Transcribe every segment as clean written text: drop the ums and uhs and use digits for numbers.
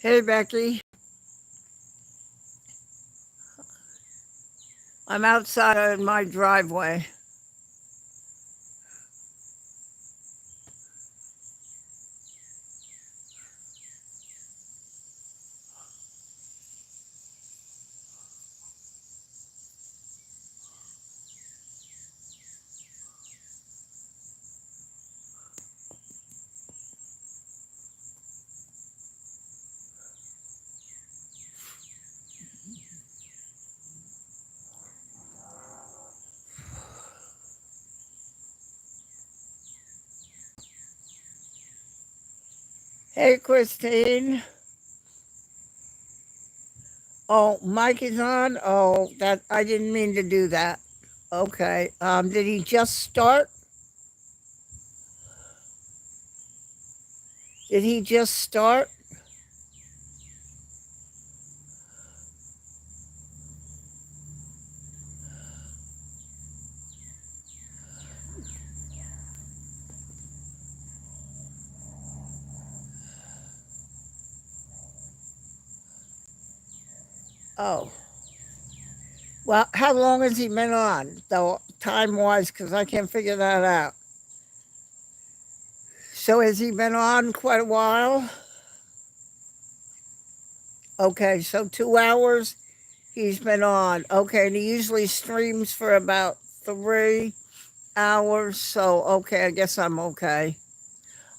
Hey, Becky. I'm outside in my driveway. Hey, Christine. Oh, Mike is on. Oh, that I didn't mean to do that. Okay. Did he just start? Did he just start? Oh, well, how long has he been on, though, time wise? Because I can't figure that out. So, has he been on quite a while? Okay, so 2 hours he's been on. Okay, and he usually streams for about 3 hours. So, okay, I guess I'm okay.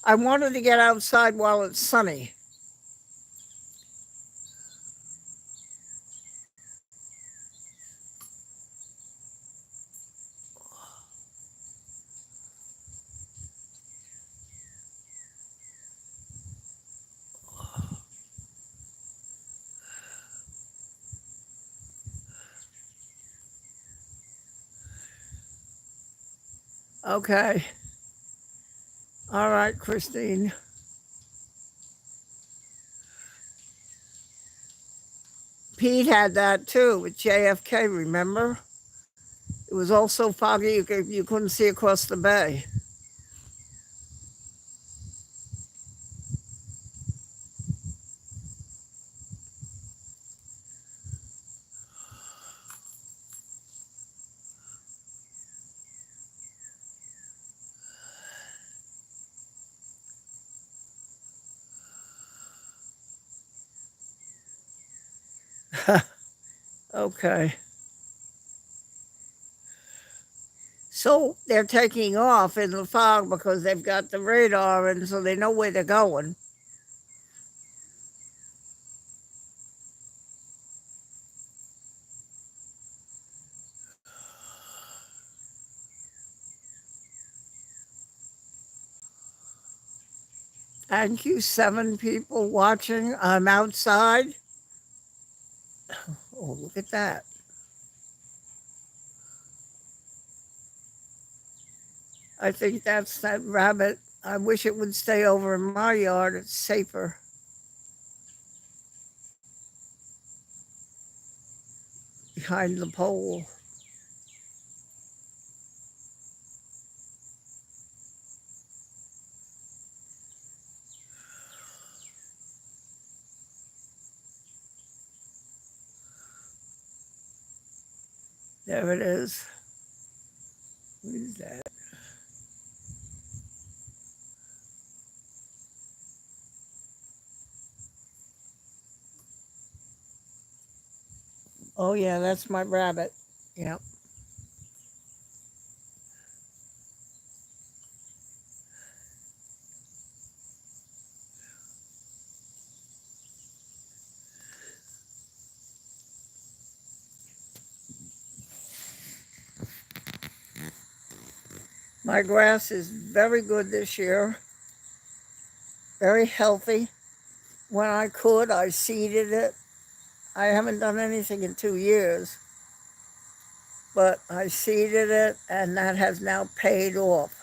I wanted to get outside while it's sunny. Okay. All right, Christine. Pete had that too with JFK, remember? It was all so foggy you couldn't see across the bay. Okay. So they're taking off in the fog because they've got the radar and so they know where they're going. Thank you, 7 people watching. I'm outside. Oh, look at that. I think that's that rabbit. I wish it would stay over in my yard. It's safer behind the pole. There it is. What is that? Oh, yeah, that's my rabbit. Yep. My grass is very good this year, very healthy. When I could, I seeded it. I haven't done anything in 2 years, but I seeded it, and that has now paid off.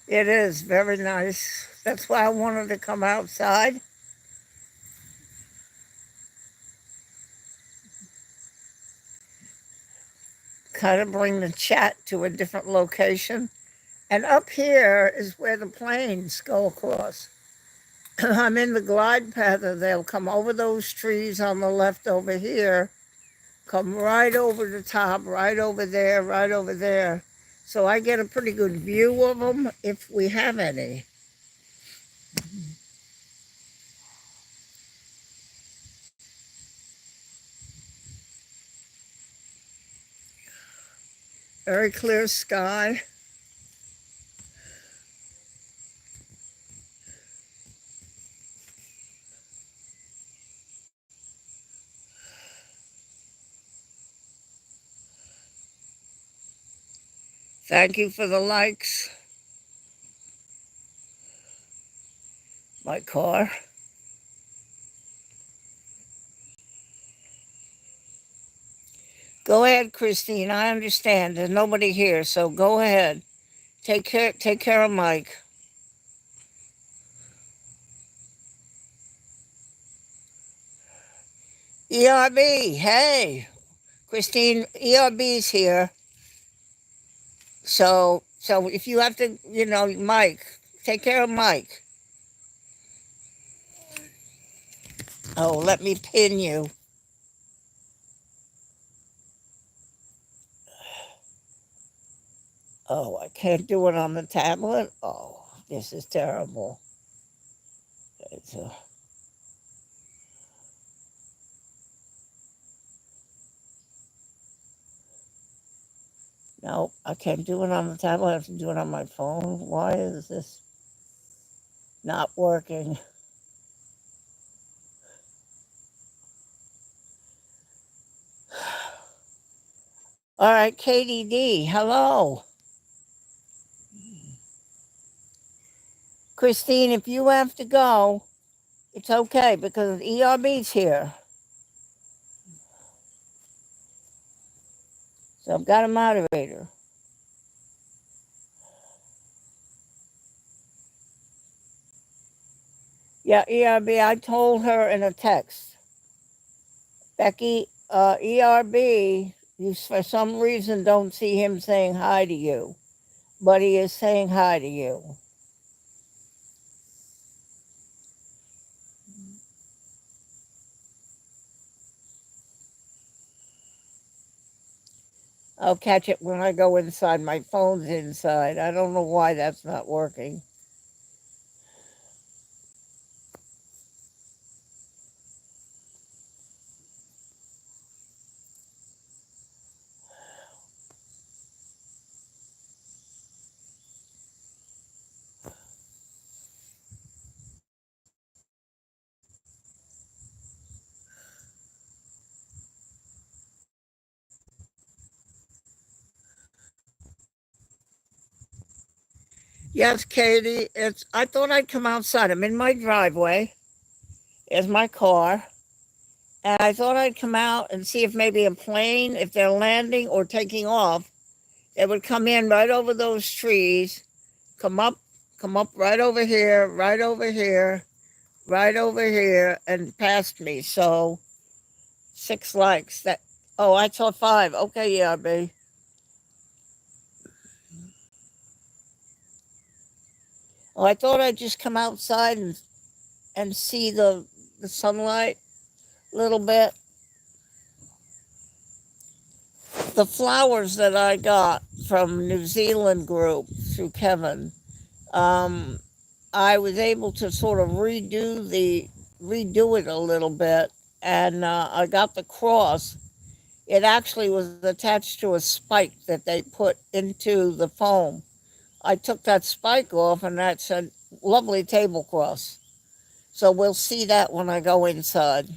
It is very nice. That's why I wanted to come outside. Kind of bring the chat to a different location. And up here is where the planes go across. I'm in the glide path, and they'll come over those trees on the left over here, come right over the top, right over there, right over there. So I get a pretty good view of them if we have any. Very clear sky. Thank you for the likes. My car. Go ahead, Christine. I understand. There's nobody here, so go ahead. Take care of Mike. ERB, hey. Christine, ERB's here. So if you have to, Mike, take care of Mike. Oh, let me pin you. Oh, I can't do it on the tablet. Oh, this is terrible. It's No, I can't do it on the tablet. I have to do it on my phone. Why is this not working? All right, KDD, hello. Christine, if you have to go, it's okay because ERB's here. So I've got a moderator. Yeah, ERB, I told her in a text. Becky, ERB, you for some reason don't see him saying hi to you, but he is saying hi to you. I'll catch it when I go inside. My phone's inside. I don't know why that's not working. Yes, Katie, I thought I'd come outside. I'm in my driveway. There's my car. And I thought I'd come out and see if maybe a plane, if they're landing or taking off, they would come in right over those trees, come up right over here, right over here, right over here, and past me. So 6 likes. Oh, I saw 5. Okay, yeah, babe. Oh, I thought I'd just come outside and see the sunlight a little bit. The flowers that I got from New Zealand group through Kevin, I was able to sort of redo it a little bit, and I got the cross. It actually was attached to a spike that they put into the foam. I took that spike off, and that's a lovely tablecloth. So we'll see that when I go inside.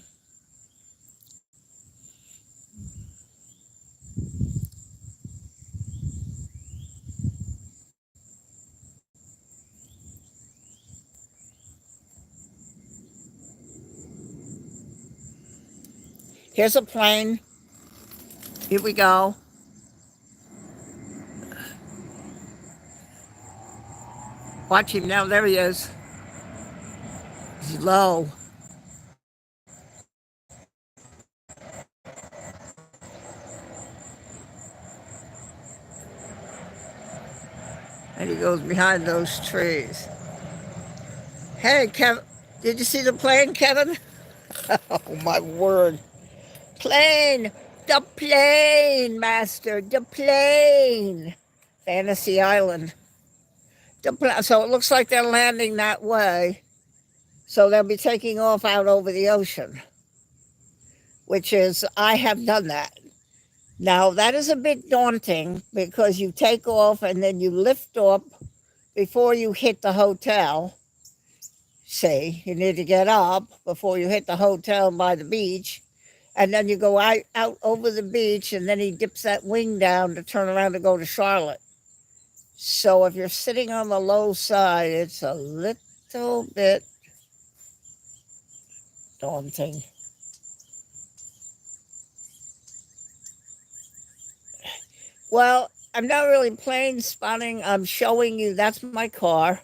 Here's a plane. Here we go. Watch him now. There he is. He's low. And he goes behind those trees. Hey, Kevin, did you see the plane, Kevin? Oh, my word. Plane! The plane, master! The plane! Fantasy Island. So it looks like they're landing that way. So they'll be taking off out over the ocean, which is, I have done that. Now, that is a bit daunting because you take off and then you lift up before you hit the hotel. See, you need to get up before you hit the hotel by the beach. And then you go out over the beach, and then he dips that wing down to turn around to go to Charlotte. So if you're sitting on the low side, it's a little bit daunting. Well, I'm not really plane spotting. I'm showing you, that's my car.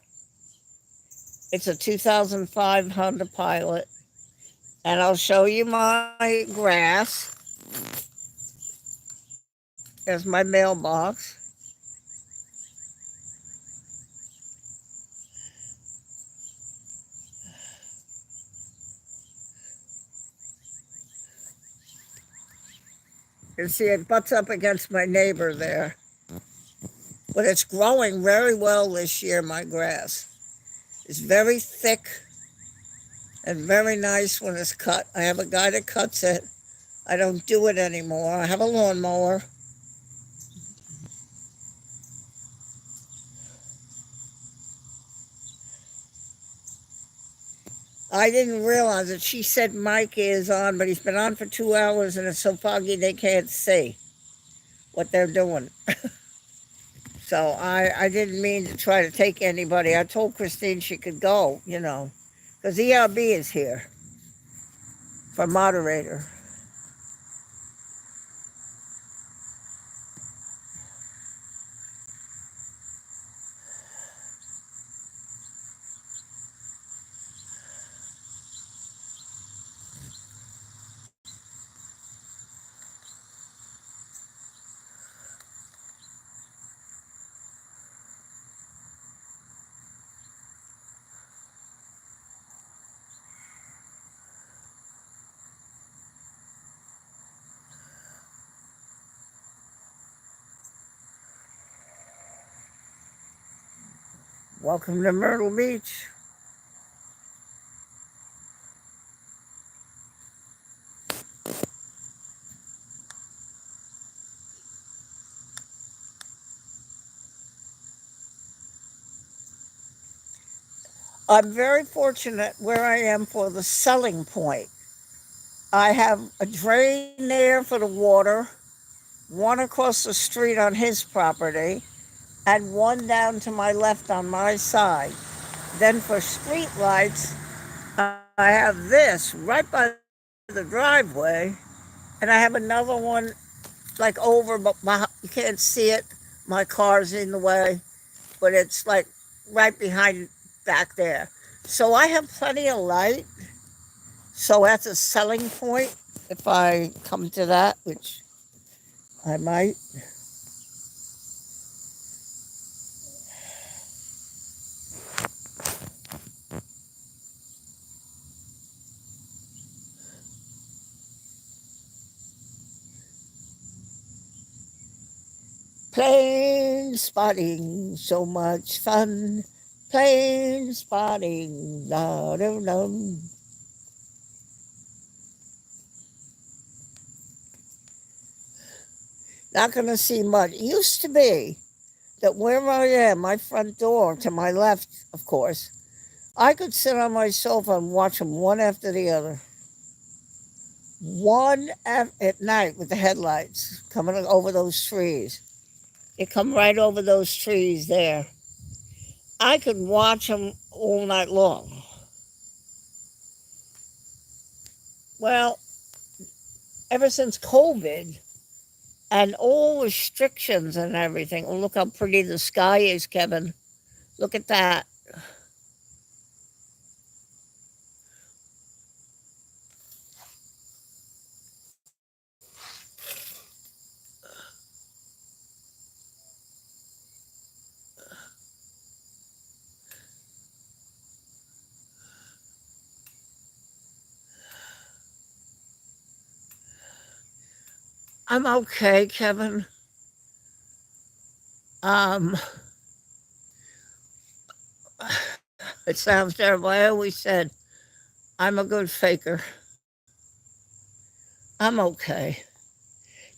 It's a 2005 Honda Pilot. And I'll show you my grass. There's my mailbox. You see, it butts up against my neighbor there. But it's growing very well this year, my grass. It's very thick and very nice when it's cut. I have a guy that cuts it. I don't do it anymore. I have a lawnmower. I didn't realize it. She said Mike is on, but he's been on for 2 hours and it's so foggy they can't see what they're doing. So I didn't mean to try to take anybody. I told Christine she could go, because ERB is here for moderator. Welcome to Myrtle Beach. I'm very fortunate where I am for the selling point. I have a drain there for the water, one across the street on his property, and one down to my left on my side. Then for street lights, I have this right by the driveway, and I have another one like over, but you can't see it. My car's in the way, but it's like right behind back there. So I have plenty of light. So that's a selling point if I come to that, which I might. Plane spotting, so much fun. Plane spotting, da-dum-dum. Not going to see much. It used to be that where I am, my front door to my left, of course, I could sit on my sofa and watch them one after the other. One at night with the headlights coming over those trees. They come right over those trees there. I could watch them all night long. Well, ever since COVID and all restrictions and everything, oh, look how pretty the sky is, Kevin. Look at that. I'm okay, Kevin. Um, it sounds terrible. I always said I'm a good faker. I'm okay.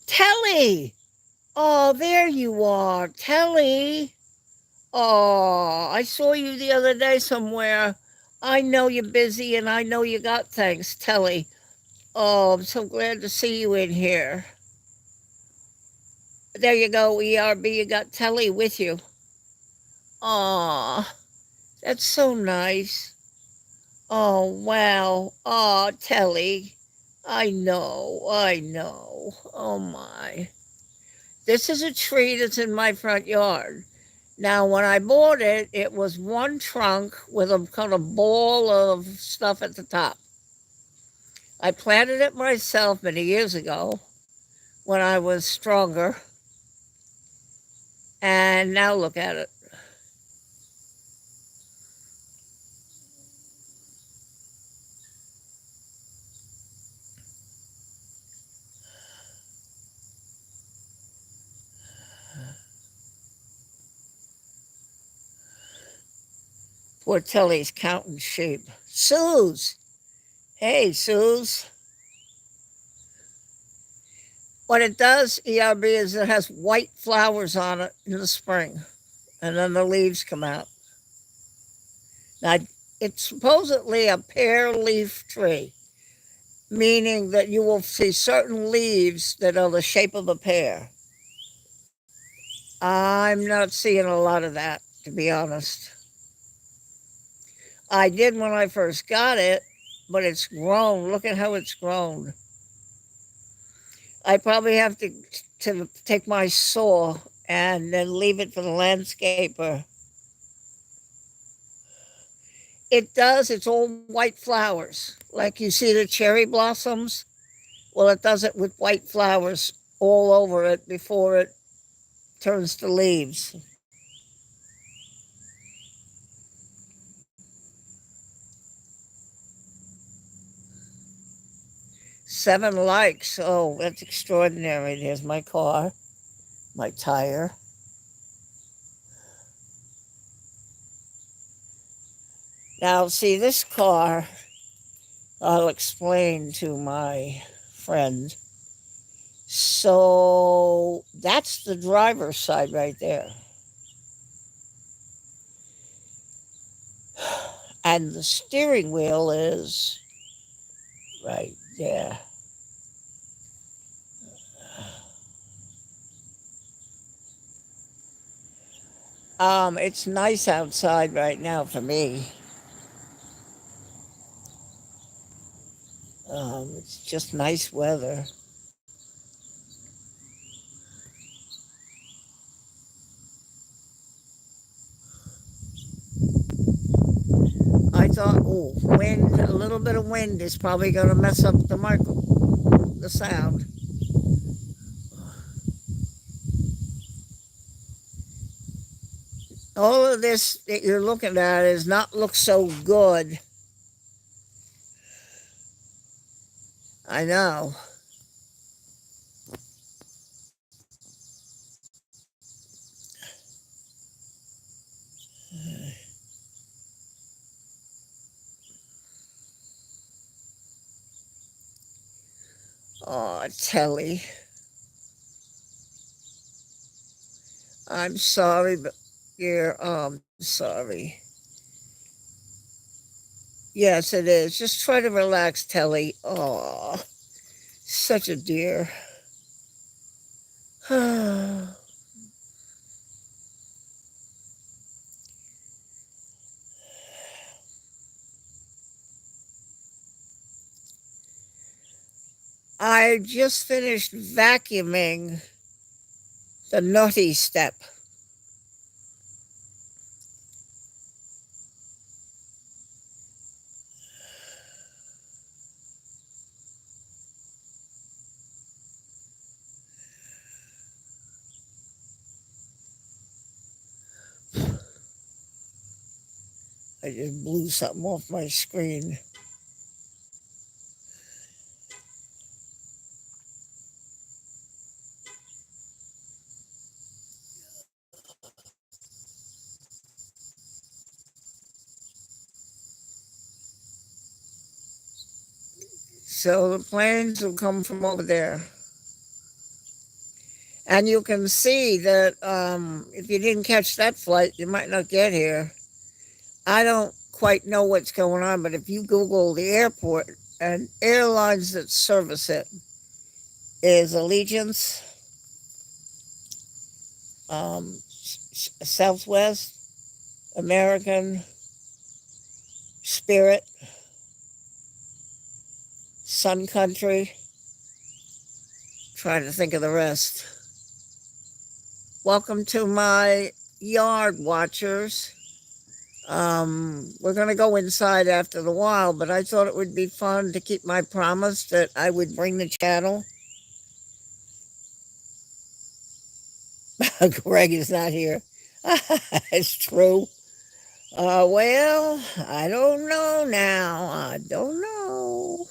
Telly! Oh, there you are, Telly. Oh, I saw you the other day somewhere. I know you're busy and I know you got things, Telly. Oh, I'm so glad to see you in here. There you go, ERB. You got Telly with you. Aw, that's so nice. Oh, wow. Oh, Telly. I know, I know. Oh, my. This is a tree that's in my front yard. Now, when I bought it, it was one trunk with a kind of ball of stuff at the top. I planted it myself many years ago when I was stronger, and now look at it. Poor Tilly's counting sheep. Suze! Hey, Suze. What it does, ERB, is it has white flowers on it in the spring, and then the leaves come out. Now, it's supposedly a pear leaf tree, meaning that you will see certain leaves that are the shape of a pear. I'm not seeing a lot of that, to be honest. I did when I first got it, but it's grown. Look at how it's grown. I probably have to take my saw and then leave it for the landscaper. It does. It's all white flowers. Like you see the cherry blossoms. Well, it does it with white flowers all over it before it turns to leaves. 7 likes. Oh, that's extraordinary. There's my car, my tire. Now, see, this car, I'll explain to my friend. So that's the driver's side right there. And the steering wheel is right there. It's nice outside right now for me. It's just nice weather. I thought, oh, wind, a little bit of wind is probably going to mess up the sound. All of this that you're looking at is not look so good. I know. Oh, Telly, I'm sorry, but you're sorry. Yes, it is. Just try to relax, Telly. Oh, such a dear. I just finished vacuuming the naughty step. I just blew something off my screen. So the planes will come from over there. And you can see that if you didn't catch that flight, you might not get here. I don't quite know what's going on, but if you Google the airport and airlines that service it is Allegiance, Southwest, American, Spirit, Sun Country. Trying to think of the rest. Welcome to my yard, watchers. We're going to go inside after a while, but I thought it would be fun to keep my promise that I would bring the channel. Greg is not here. It's true. Well, I don't know now. I don't know.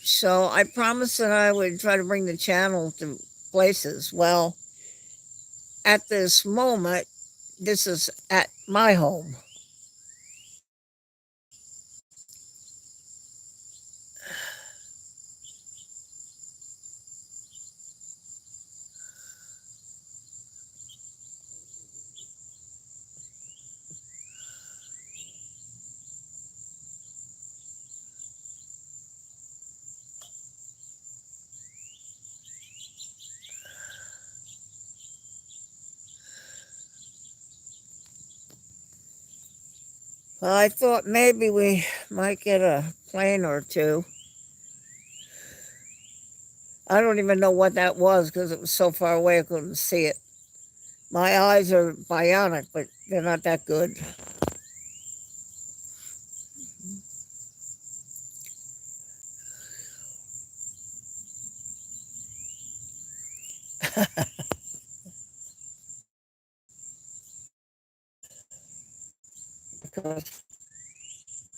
So I promised that I would try to bring the channel to places. Well, at this moment, this is at my home. Well, I thought maybe we might get a plane or two. I don't even know what that was because it was so far away I couldn't see it. My eyes are bionic, but they're not that good. Because,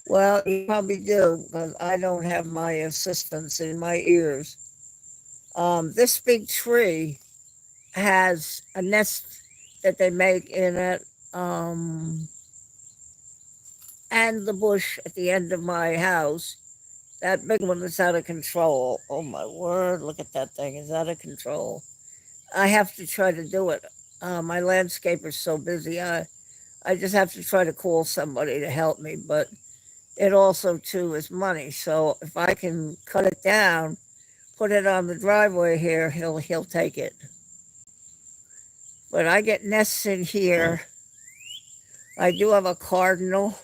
well, you probably do, because I don't have my assistants in my ears. This big tree has a nest that they make in it, um, and the bush at the end of my house. That big one is out of control. Oh my word, look at that thing. It's out of control. I have to try to do it. My landscaper's so busy. I just have to try to call somebody to help me, but it also too is money. So if I can cut it down, put it on the driveway here, he'll take it. But I get nests in here. I do have a cardinal.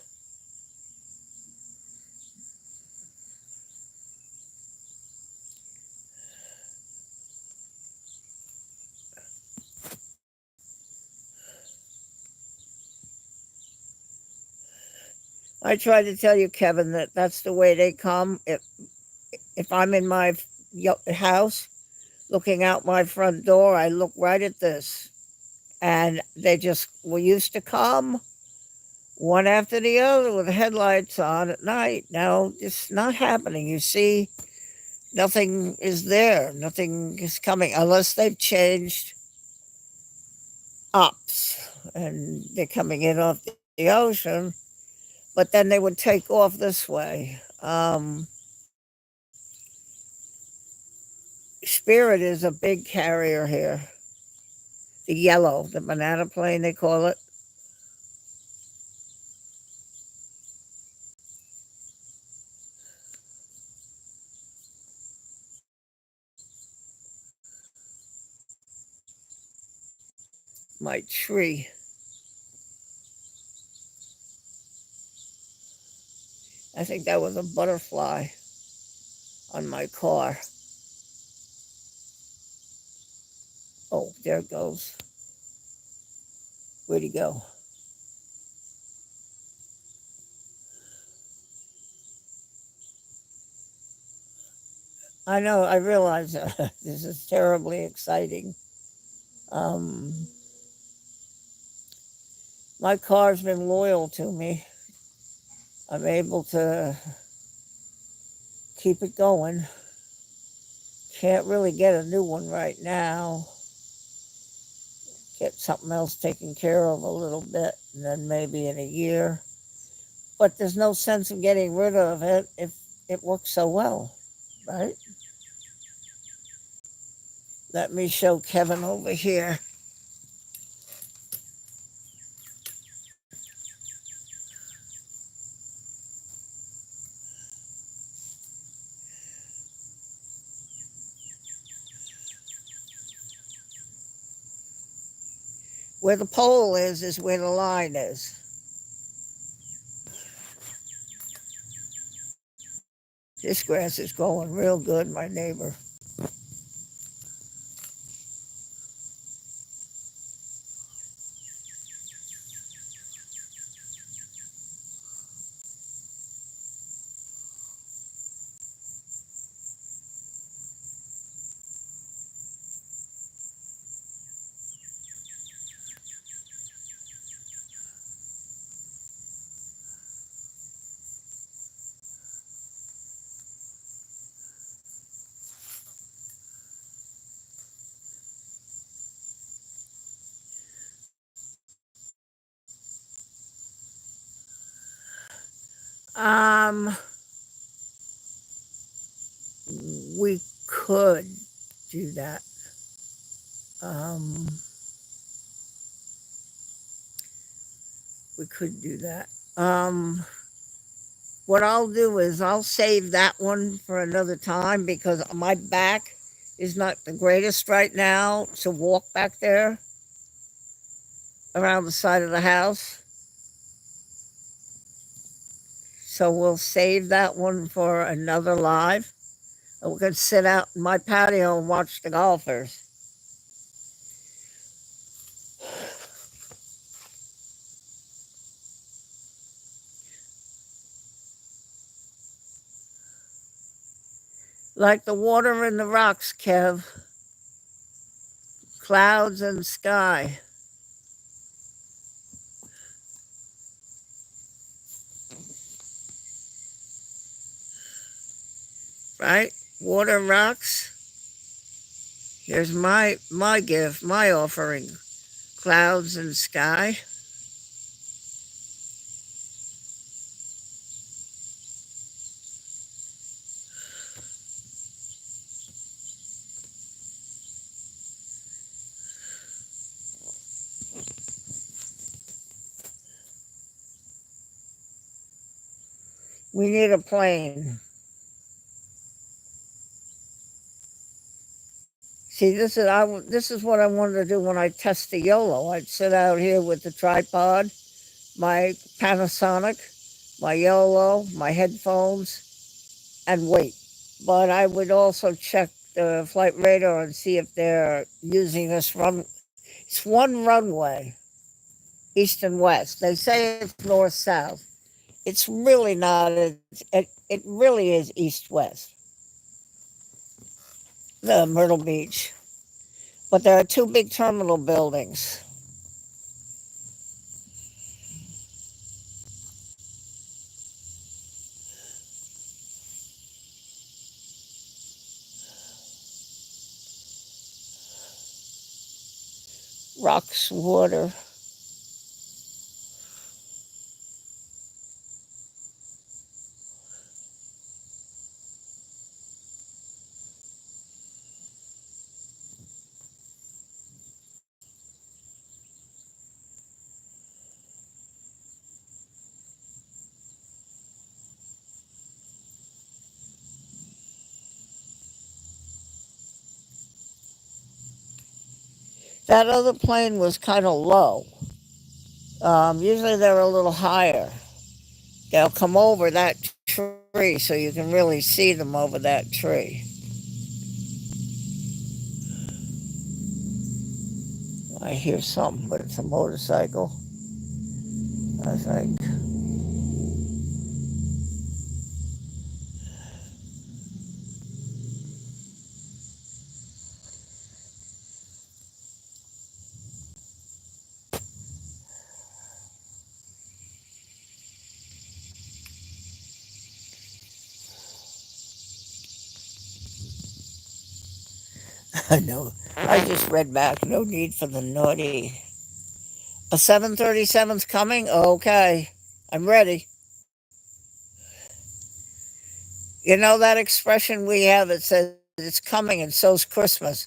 I tried to tell you, Kevin, that that's the way they come. If I'm in my house looking out my front door, I look right at this, and they just we used to come one after the other with the headlights on at night. Now it's not happening. You see, nothing is there. Nothing is coming unless they've changed ops and they're coming in off the ocean. But then they would take off this way. Spirit is a big carrier here. The yellow, the banana plane, they call it. My tree. I think that was a butterfly on my car. Oh, there it goes. Where'd he go? I know, I realize this is terribly exciting. Um, My car's been loyal to me. I'm able to keep it going. Can't really get a new one right now. Get something else taken care of a little bit, and then maybe in a year. But there's no sense in getting rid of it if it works so well, right? Let me show Kevin over here. Where the pole is where the line is. This grass is growing real good, my neighbor. Um, we could do that. Um, we could do that. What I'll do is I'll save that one for another time because my back is not the greatest right now to walk back there around the side of the house. So we'll save that one for another live. And we can sit out in my patio and watch the golfers. Like the water in the rocks, Kev. Clouds and sky. Right? Water rocks. Here's my gift, my offering. Clouds and sky. We need a plane. See, this is what I wanted to do when I test the YOLO. I'd sit out here with the tripod, my Panasonic, my YOLO, my headphones, and wait. But I would also check the flight radar and see if they're using this run. It's one runway, east and west. They say it's north south. It's really not. It really is east west. The Myrtle Beach. But there are two big terminal buildings. Rocks, water. That other plane was kind of low. Usually they're a little higher. They'll come over that tree so you can really see them over that tree. I hear something, but it's a motorcycle. I think. I know. I just read back. No need for the naughty. A 737's coming? Okay. I'm ready. You know that expression we have that says it's coming and so's Christmas.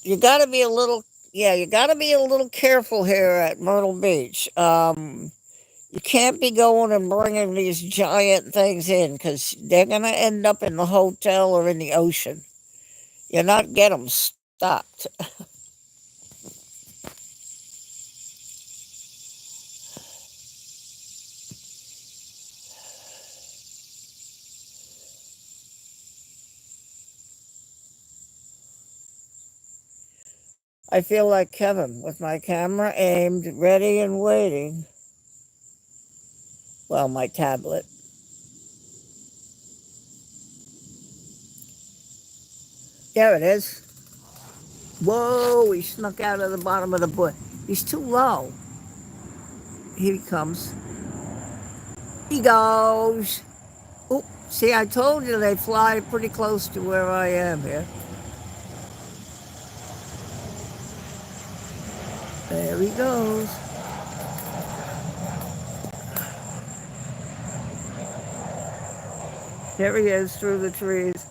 You got to be a little, yeah, you got to be a little careful here at Myrtle Beach. You can't be going and bringing these giant things in because they're going to end up in the hotel or in the ocean. You're not get them stopped. I feel like Kevin with my camera aimed, ready and waiting. Well, my tablet. There it is. Whoa, he snuck out of the bottom of the bush. He's too low. Here he comes. He goes. Oh, see, I told you they fly pretty close to where I am here. There he goes. There he is through the trees.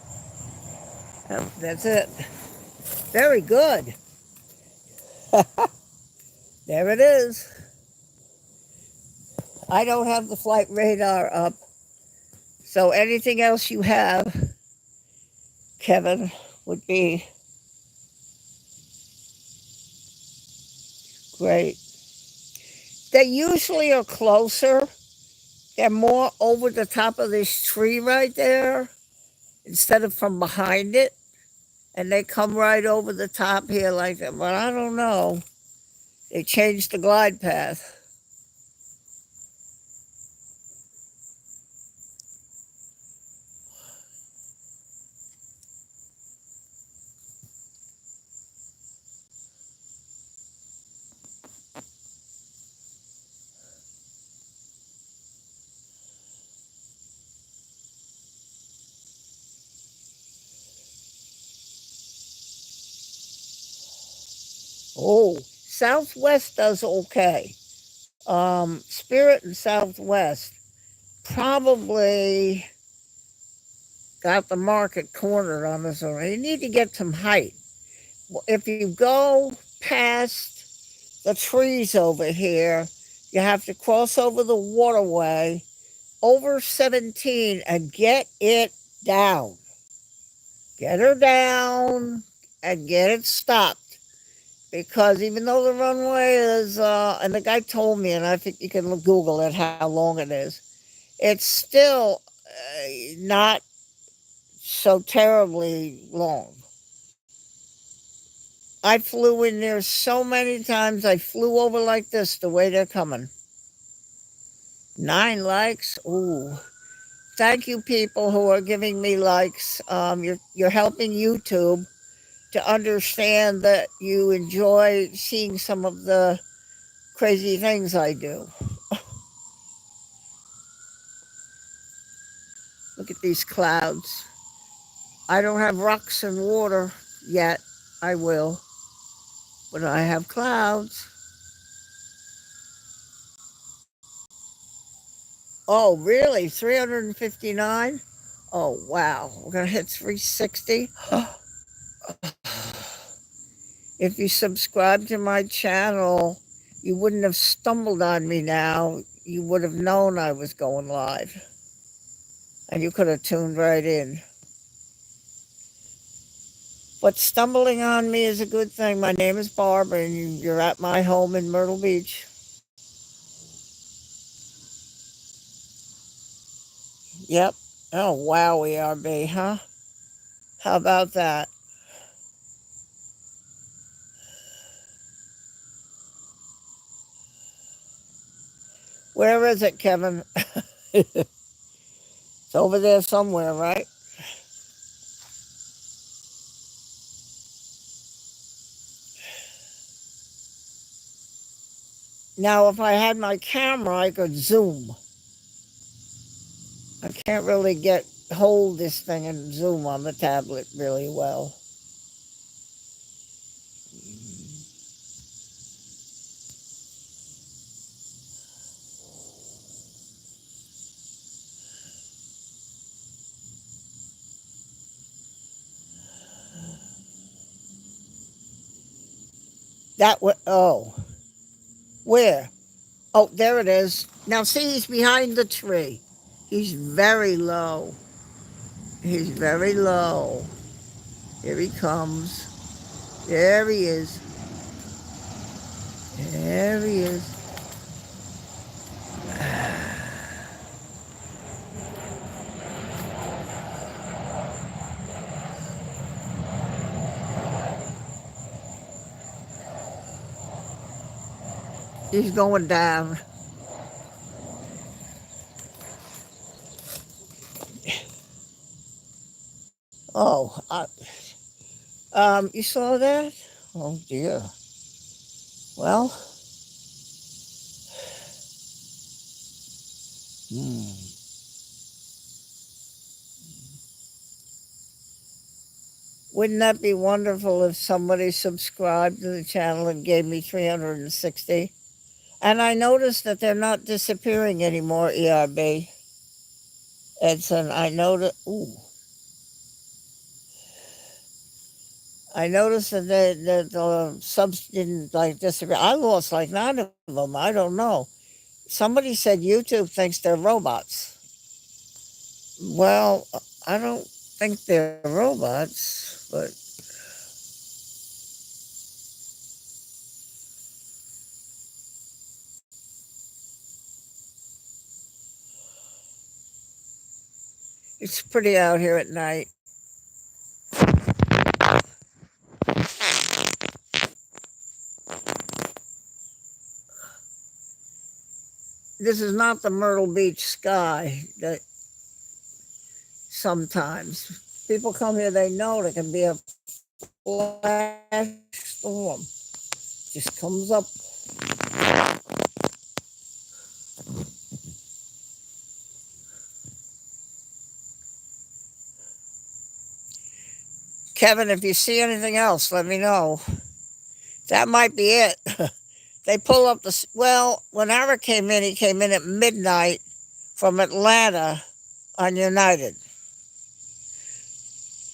Yep, that's it. Very good. There it is. I don't have the flight radar up. So anything else you have, Kevin, would be great. They usually are closer. They're more over the top of this tree right there instead of from behind it. And they come right over the top here like that. But I don't know. They changed the glide path. Oh, Southwest does okay. Spirit and Southwest probably got the market cornered on this one. You need to get some height. If you go past the trees over here, you have to cross over the waterway over 17 and get it down. Get her down and get it stopped. Because even though the runway is, and the guy told me, and I think you can Google it, how long it is, it's still not so terribly long. I flew in there so many times. I flew over like this the way they're coming. 9 likes. Ooh. Thank you, people who are giving me likes. You're helping YouTube to understand that you enjoy seeing some of the crazy things I do. Look at these clouds. I don't have rocks and water yet. I will. But I have clouds. Oh, really? 359? Oh, wow. We're going to hit 360. If you subscribe to my channel, you wouldn't have stumbled on me now. You would have known I was going live. And you could have tuned right in. But stumbling on me is a good thing. My name is Barbara, and you're at my home in Myrtle Beach. Yep. Oh, wow, ERB, huh? How about that? Where is it, Kevin? It's over there somewhere, right? Now, if I had my camera, I could zoom. I can't really hold this thing and zoom on the tablet really well. Oh, where? Oh, there it is. Now see, he's behind the tree. He's very low. He's very low. Here he comes. There he is. There he is. He's going down. Oh, you saw that? Oh dear. Well, hmm. Wouldn't that be wonderful if somebody subscribed to the channel and gave me 360? And I noticed that they're not disappearing anymore, ERB. Edson, I noticed that the subs didn't like disappear. I lost like 9 of them. I don't know. Somebody said YouTube thinks they're robots. Well, I don't think they're robots, but it's pretty out here at night. This is not the Myrtle Beach sky that sometimes people come here, they know there can be a flash storm. Just comes up. Kevin, if you see anything else, let me know. That might be it. They pull up well, when Eric came in, he came in at midnight from Atlanta on United.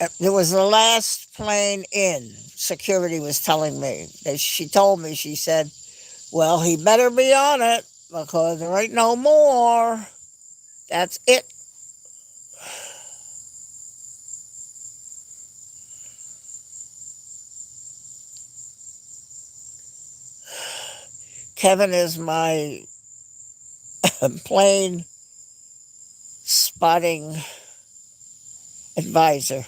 It was the last plane in, security was telling me. She told me, she said, well, he better be on it because there ain't no more. That's it. Kevin is my plane spotting advisor.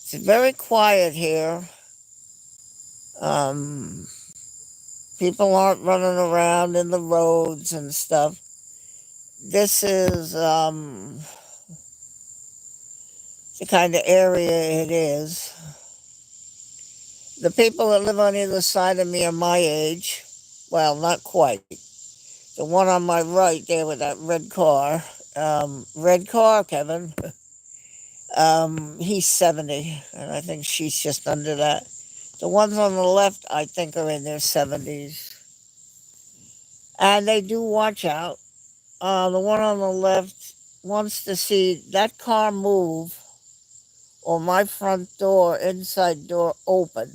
It's very quiet here. People aren't running around in the roads and stuff. This is the kind of area it is. The people that live on either side of me are my age. Well, not quite. The one on my right there with that red car, Kevin. He's 70, and I think she's just under that. The ones on the left, I think, are in their 70s. And they do watch out. The one on the left wants to see that car move or my front door, inside door open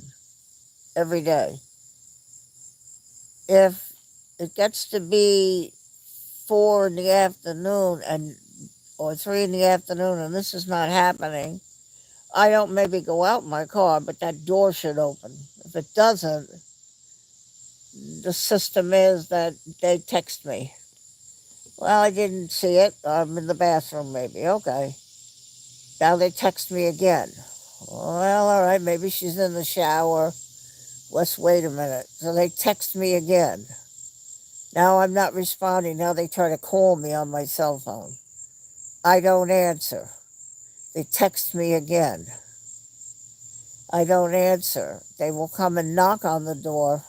every day. If it gets to be 4 in the afternoon or 3 in the afternoon and this is not happening, I don't maybe go out in my car, but that door should open. If it doesn't, the system is that they text me. Well, I didn't see it. I'm in the bathroom, maybe. Okay. Now they text me again. Well, all right, maybe she's in the shower. Let's wait a minute. So they text me again. Now I'm not responding. Now they try to call me on my cell phone. I don't answer. They text me again. I don't answer. They will come and knock on the door.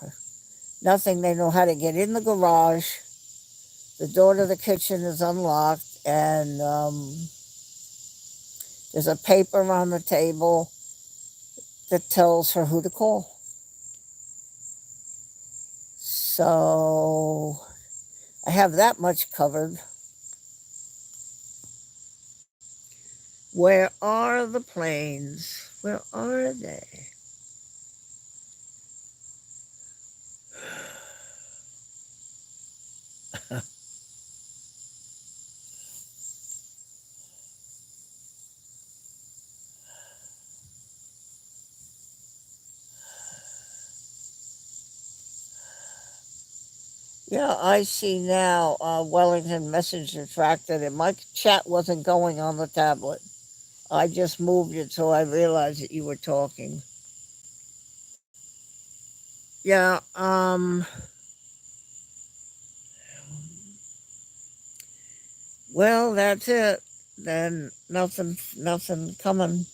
Nothing. They know how to get in the garage. The door to the kitchen is unlocked, and there's a paper on the table that tells her who to call. So I have that much covered. Where are the planes? Where are they? Yeah, I see now Wellington Messenger Tractor, and my chat wasn't going on the tablet. I just moved it so I realized that you were talking. Yeah, well, that's it. Then nothing coming.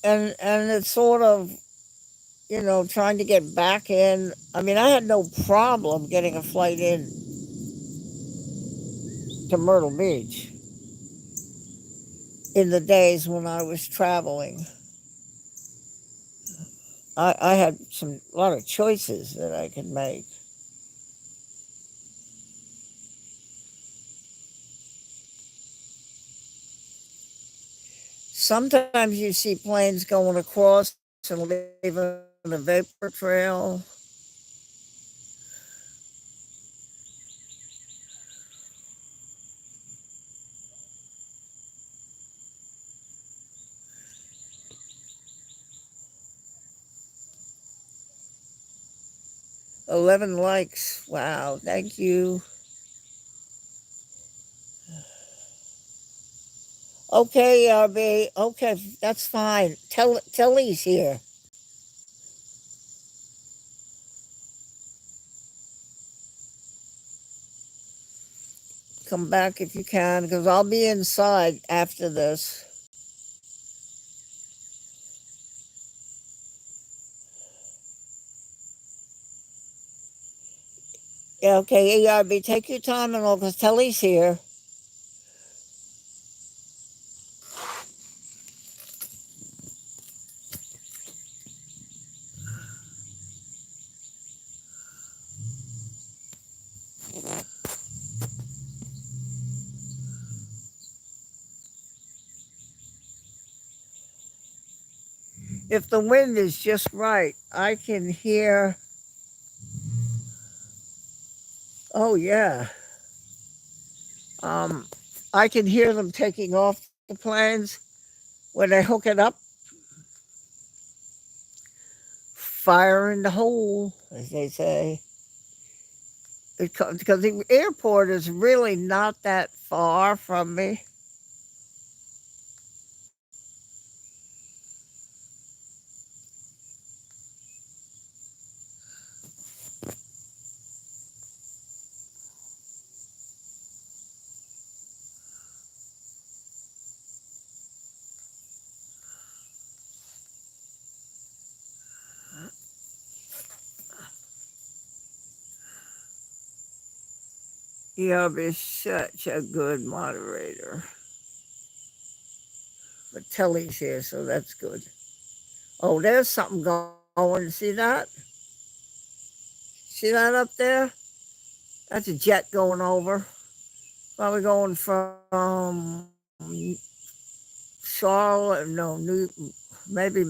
And it's sort of, trying to get back in. I mean, I had no problem getting a flight in to Myrtle Beach in the days when I was traveling. I had a lot of choices that I could make. Sometimes you see planes going across and leaving a vapor trail. 11 likes. Wow, thank you. Okay, RB. Okay, that's fine. Tell he's here. Come back if you can, because I'll be inside after this. Yeah, okay, ARB, take your time and all, because Telly's here. If the wind is just right, I can hear. Oh, yeah. Um, I can hear them taking off the planes when they hook it up. Fire in the hole, as they say. Because the airport is really not that far from me. You'll be such a good moderator. But Telly's here, so that's good. Oh, there's something going. See that? See that up there? That's a jet going over. Probably going from Charlotte, no, maybe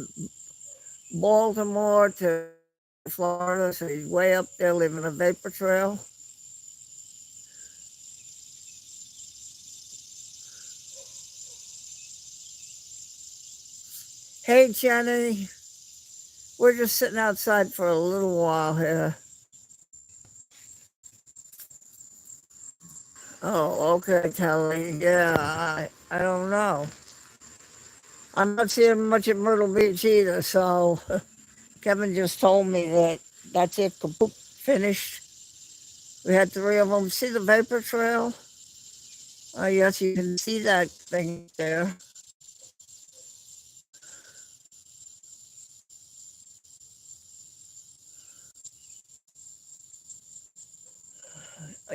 Baltimore to Florida. So he's way up there leaving a vapor trail. Hey, Jenny. We're just sitting outside for a little while here. Oh, okay, Kelly. Yeah, I don't know. I'm not seeing much at Myrtle Beach either, so Kevin just told me that that's it, kaput, finished. We had three of them. See the vapor trail? Oh, yes, you can see that thing there.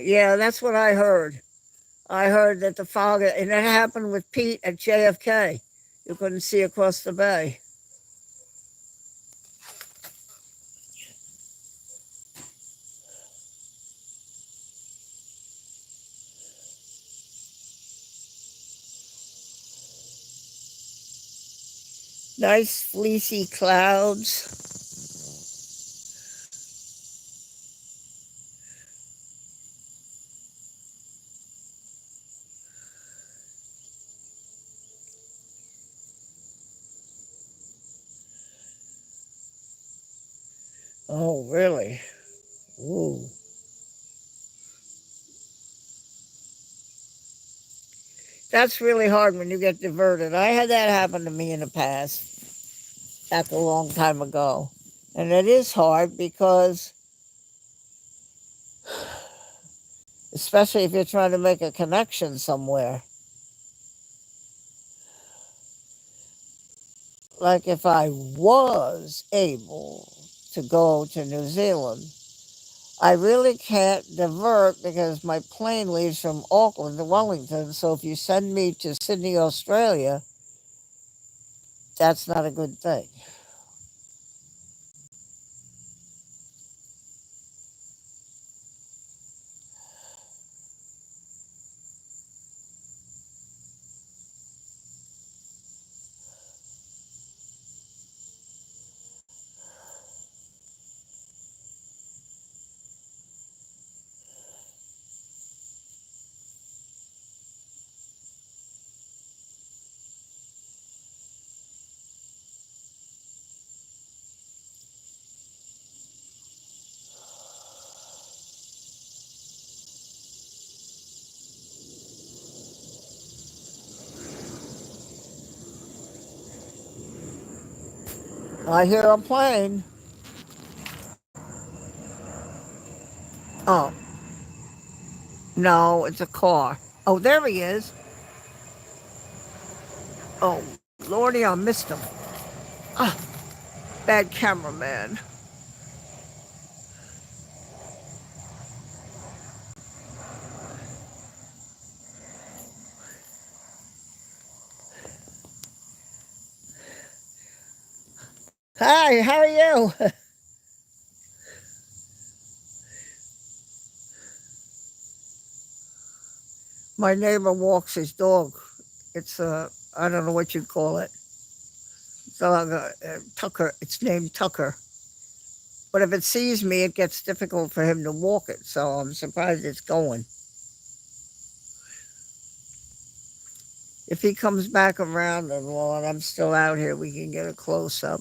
Yeah, that's what I heard. I heard that the fog, and it happened with Pete at JFK. You couldn't see across the bay. Nice fleecy clouds. Oh, really? Ooh. That's really hard when you get diverted. I had that happen to me in the past, back a long time ago. And it is hard because, especially if you're trying to make a connection somewhere, like if I was able to go to New Zealand, I really can't divert because my plane leaves from Auckland to Wellington. So if you send me to Sydney, Australia, that's not a good thing. I hear a plane. Oh, no, it's a car. Oh, there he is. Oh, Lordy, I missed him. Ah, bad cameraman. Hi, how are you? My neighbor walks his dog. It's I don't know what you'd call it. Dog, Tucker. It's named Tucker. But if it sees me, it gets difficult for him to walk it. So I'm surprised it's going. If he comes back around and while I'm still out here, we can get a close up.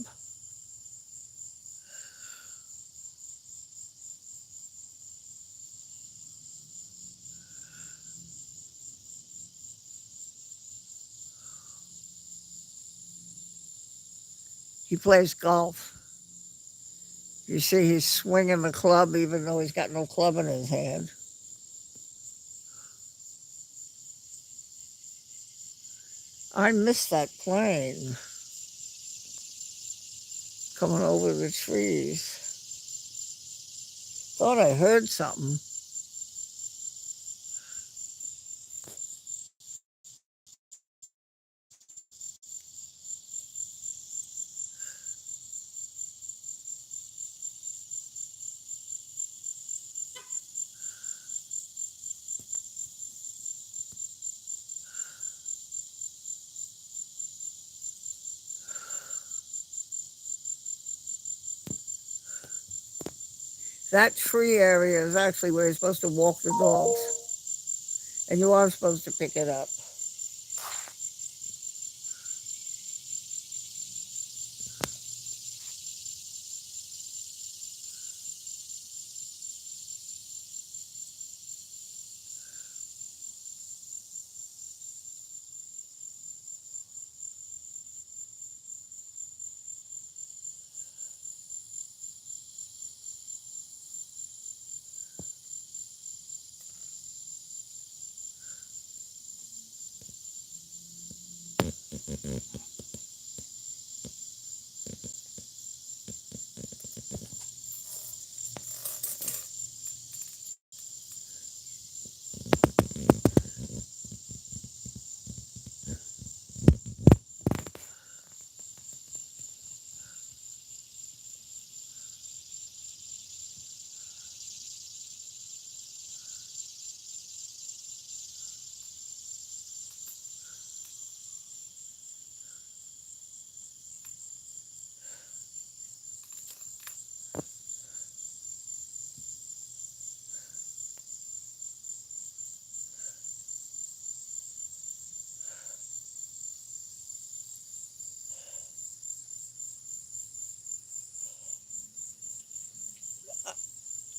He plays golf. You see, he's swinging the club even though he's got no club in his hand. I missed that plane coming over the trees. Thought I heard something. That tree area is actually where you're supposed to walk the dogs, and you are supposed to pick it up.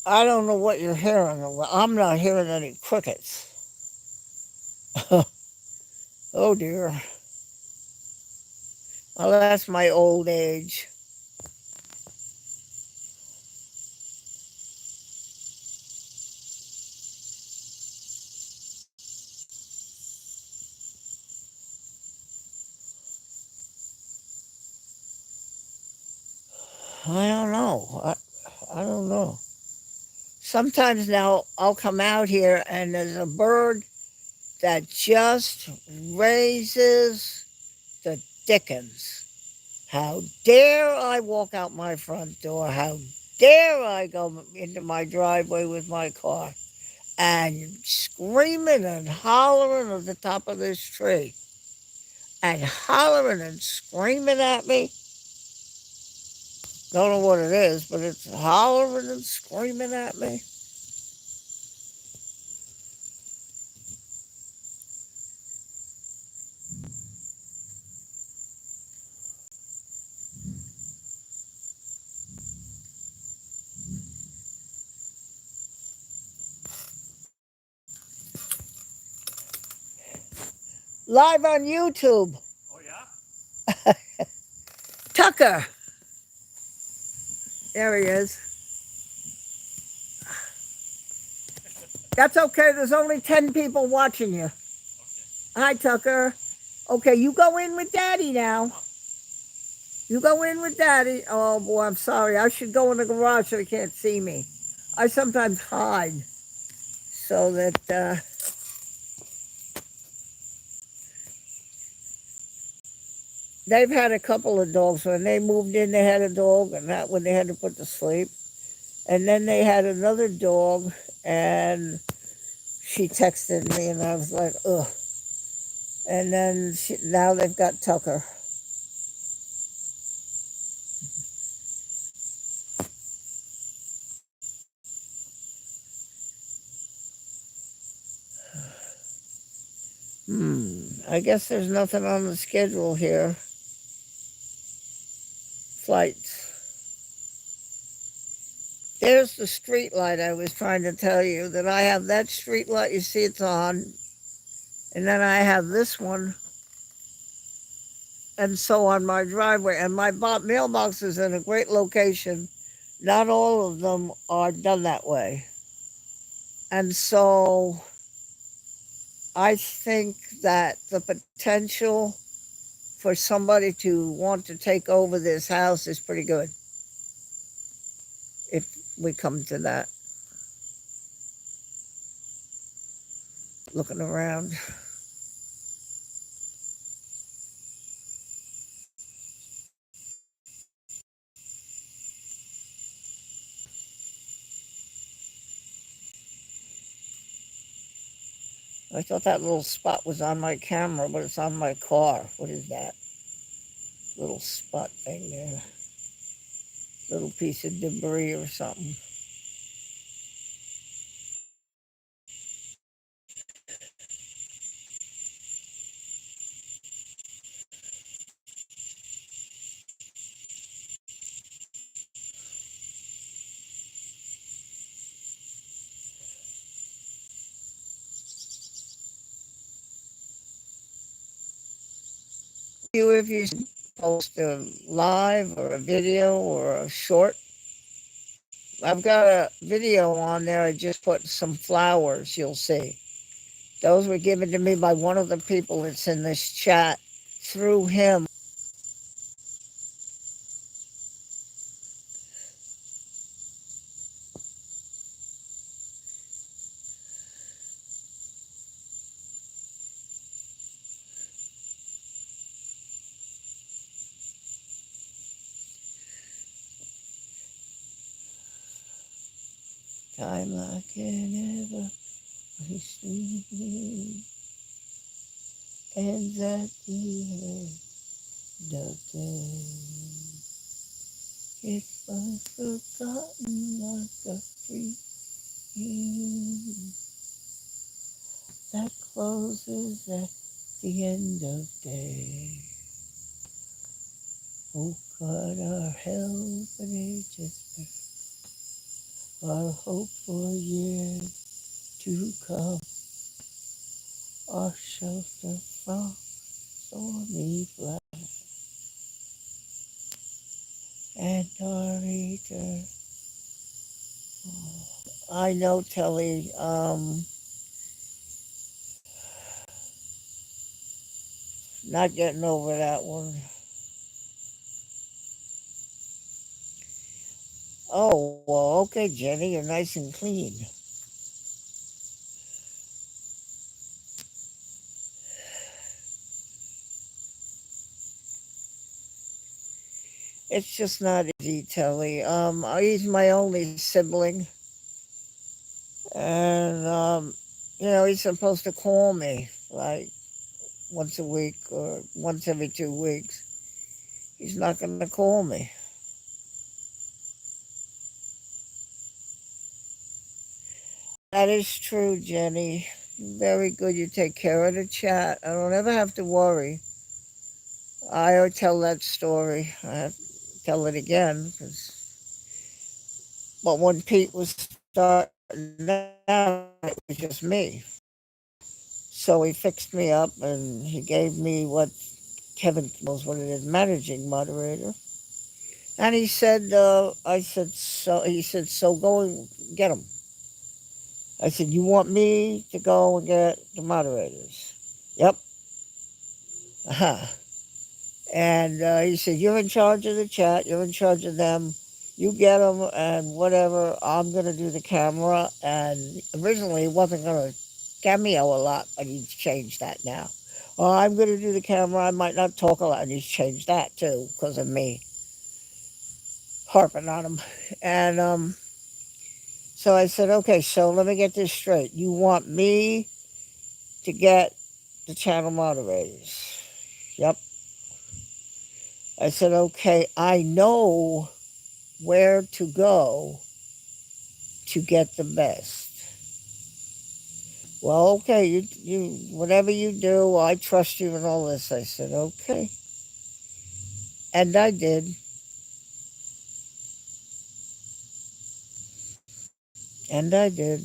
I don't know what you're hearing. I'm not hearing any crickets. Oh dear. Well, that's my old age. I don't know. I don't know. Sometimes now I'll come out here and there's a bird that just raises the dickens. How dare I walk out my front door? How dare I go into my driveway with my car and screaming and hollering at the top of this tree and hollering and screaming at me? Don't know what it is, but it's hollering and screaming at me. Live on YouTube. Oh, yeah? Tucker. There he is. That's okay. There's only 10 people watching you. Okay. Hi, Tucker. Okay, you go in with Daddy now. You go in with Daddy. Oh, boy, I'm sorry. I should go in the garage so they can't see me. I sometimes hide so that they've had a couple of dogs. When they moved in, they had a dog, and that when they had to put to sleep. And then they had another dog, and she texted me, and I was like, ugh. And then now they've got Tucker. I guess there's nothing on the schedule here. Flights. There's the street light I was trying to tell you that I have that street light. You see it's on. And then I have this one. And so on my driveway. And my mailbox is in a great location. Not all of them are done that way. And so I think that the potential for somebody to want to take over this house is pretty good. If we come to that. Looking around. I thought that little spot was on my camera, but it's on my car. What is that? Little spot thing there. Little piece of debris or something. If you post a live or a video or a short, I've got a video on there. I just put some flowers, you'll see. Those were given to me by one of the people that's in this chat through him. Time I can ever sleep ends at the end of day. It's was forgotten like a dream that closes at the end of day. Oh God, our hell for ages, our hope for years to come, our shelter from stormy flood, and our return. I know, Telly. Not getting over that one. Oh, well, okay, Jenny, you're nice and clean. It's just not easy, Telly. He's my only sibling, and he's supposed to call me like once a week or once every 2 weeks. He's not going to call me. That is true, Jenny. Very good. You take care of the chat. I don't ever have to worry. I always tell that story. I have to tell it again. But when Pete was starting out, it was just me. So he fixed me up and he gave me what Kevin knows what it is, managing moderator. And he said, I said, so he said, so go and get him. I said, you want me to go and get the moderators? Yep. Uh-huh. And he said, you're in charge of the chat. You're in charge of them. You get them and whatever. I'm going to do the camera. And originally he wasn't going to cameo a lot, but he's changed that now. Well, I'm going to do the camera. I might not talk a lot. And he's changed that too because of me harping on him. And so I said, okay, so let me get this straight. You want me to get the channel moderators? Yep. I said, okay, I know where to go to get the best. Well, okay, you whatever you do, I trust you and all this. I said, okay. And I did. And I did.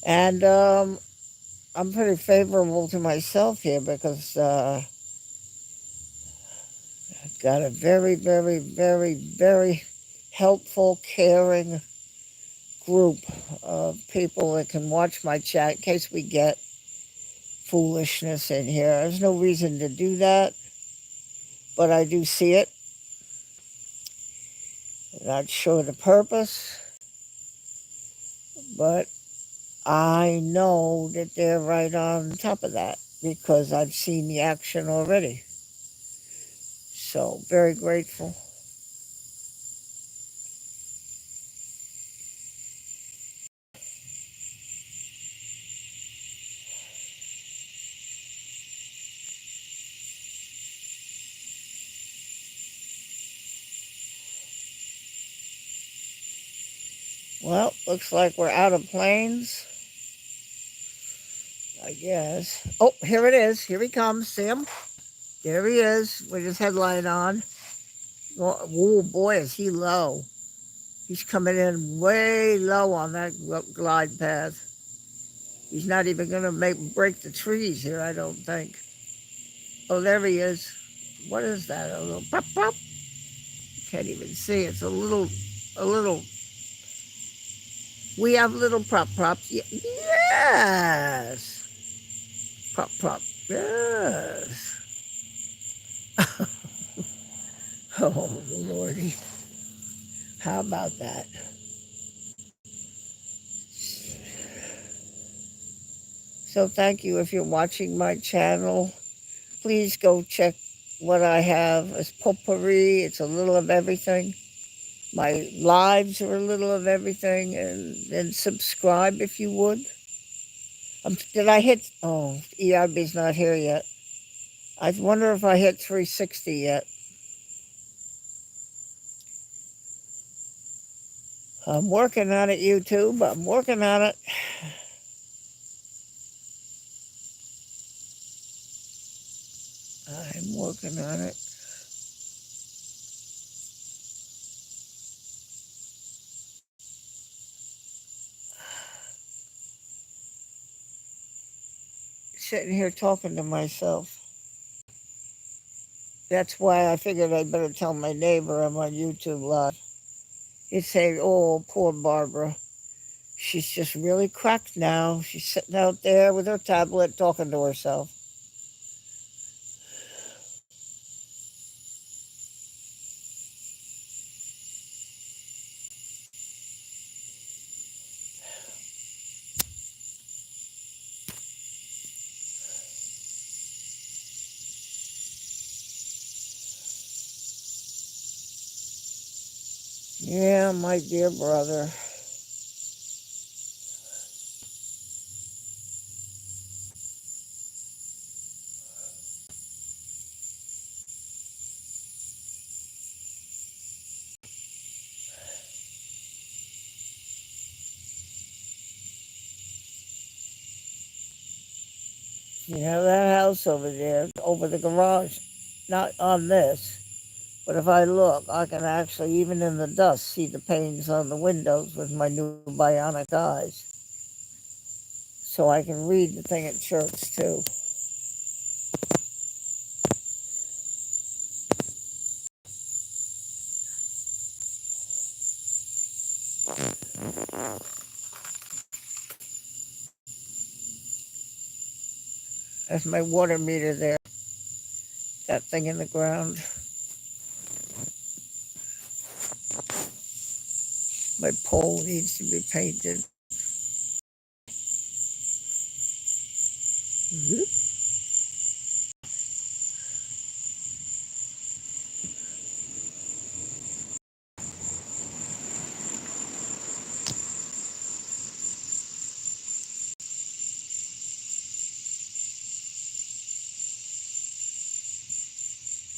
And I'm pretty favorable to myself here because I've got a very, very, very, very helpful, caring group of people that can watch my chat in case we get foolishness in here. There's no reason to do that, but I do see it. Not sure the purpose, but I know that they're right on top of that because I've seen the action already. So, very grateful. Well, looks like we're out of planes, I guess. Oh, here it is. Here he comes. See him? There he is with his headlight on. Oh, boy, is he low. He's coming in way low on that glide path. He's not even going to break the trees here, I don't think. Oh, there he is. What is that? A little pop pop? Can't even see. It's a little. We have little prop props. Yes. Prop prop. Yes. Oh, Lordy. How about that? So thank you if you're watching my channel. Please go check what I have. It's potpourri. It's a little of everything. My lives are a little of everything. And subscribe if you would. Did I hit? Oh, EIB's not here yet. I wonder if I hit 360 yet. I'm working on it, YouTube. I'm working on it. I'm working on it. Sitting here talking to myself. That's why I figured I'd better tell my neighbor I'm on YouTube Live. He'd say, oh, poor Barbara. She's just really cracked now. She's sitting out there with her tablet talking to herself. Yeah, my dear brother. You know that house over there, over the garage, not on this, but if I look, I can actually, even in the dust, see the panes on the windows with my new bionic eyes. So I can read the thing at church too. That's my water meter there, that thing in the ground. My pole needs to be painted. Mm-hmm.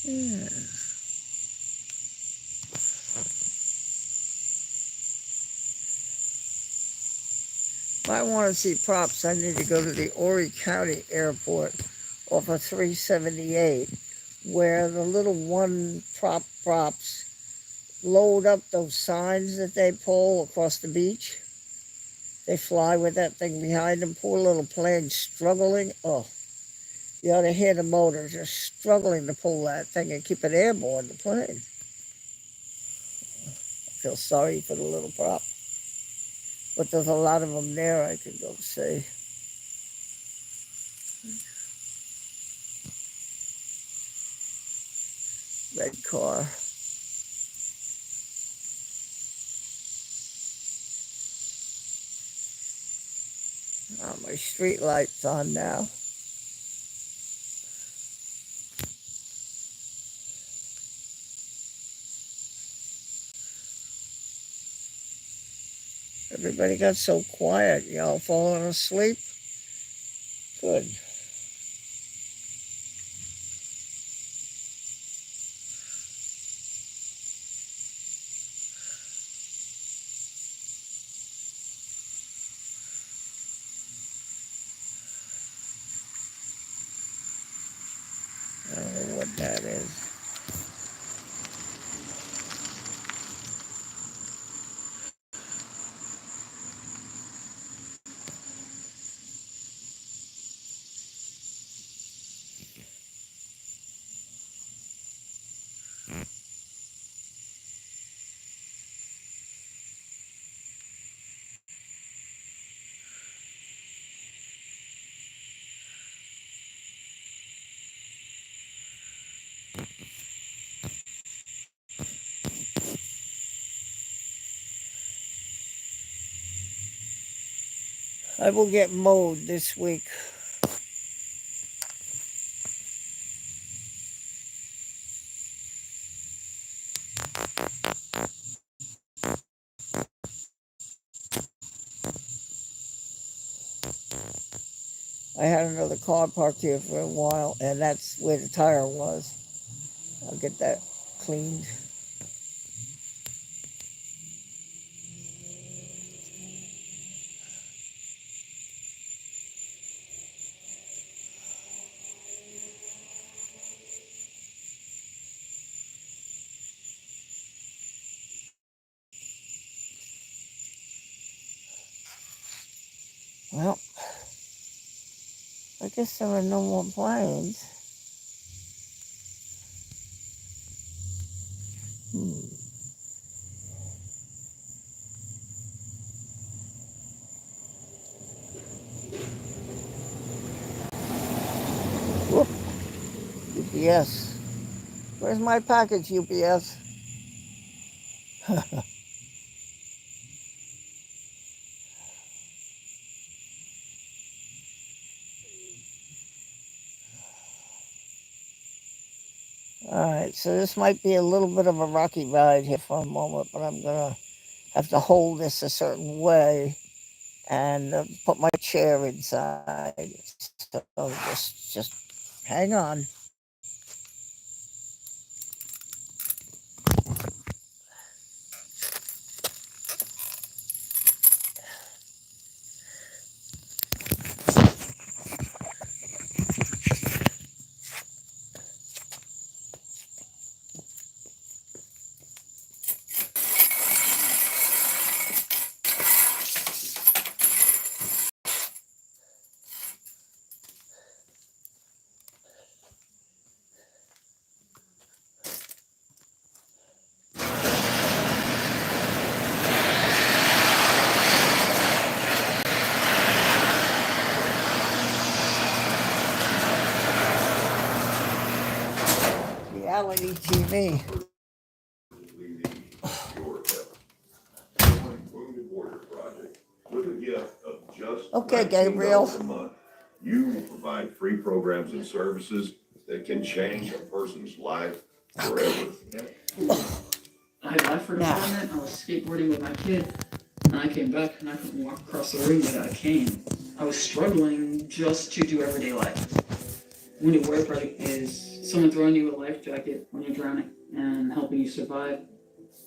Yeah. If I want to see props, I need to go to the Horry County Airport off of 378, where the little one props load up those signs that they pull across the beach. They fly with that thing behind them. Poor little plane struggling. Oh, you ought to hear the motor just struggling to pull that thing and keep it airborne, the plane. I feel sorry for the little prop. But there's a lot of them there I could go see. Red car. Oh, my street light's on now. Everybody got so quiet. Y'all falling asleep? Good. I don't know what that is. I will get mowed this week. I had another car parked here for a while, and that's where the tire was. I'll get that cleaned. Well, I guess there are no more planes. Whoop. UPS. Where's my package, UPS? All right, so this might be a little bit of a rocky ride here for a moment, but I'm gonna have to hold this a certain way and put my chair inside. So just hang on. Reality TV. With a gift of just Okay, Gabriel. $19 a month, you will provide free programs and services that can change a person's life forever. I had life for deployment. I was skateboarding with my kid, and I came back and I couldn't walk across the room without a cane. I was struggling just to do everyday life. Wounded Warrior Project is someone throwing you a life jacket when you're drowning and helping you survive.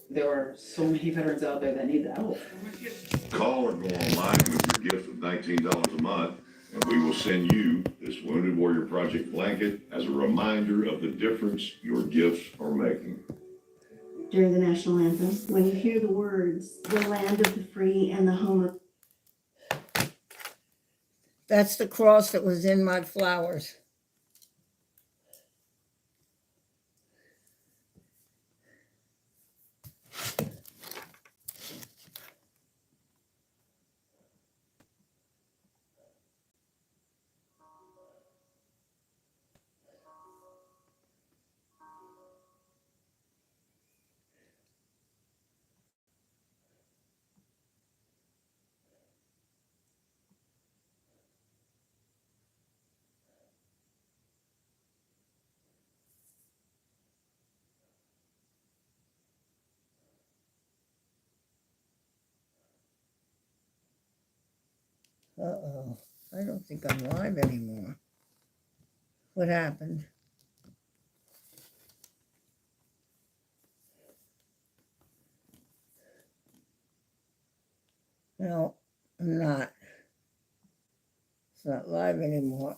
There are so many veterans out there that need the help. Call or go online with your gift of $19 a month, and we will send you this Wounded Warrior Project blanket as a reminder of the difference your gifts are making. During the national anthem, when you hear the words, the land of the free and the home of... That's the cross that was in my flowers. Uh-oh. I don't think I'm live anymore. What happened? No, I'm not. It's not live anymore.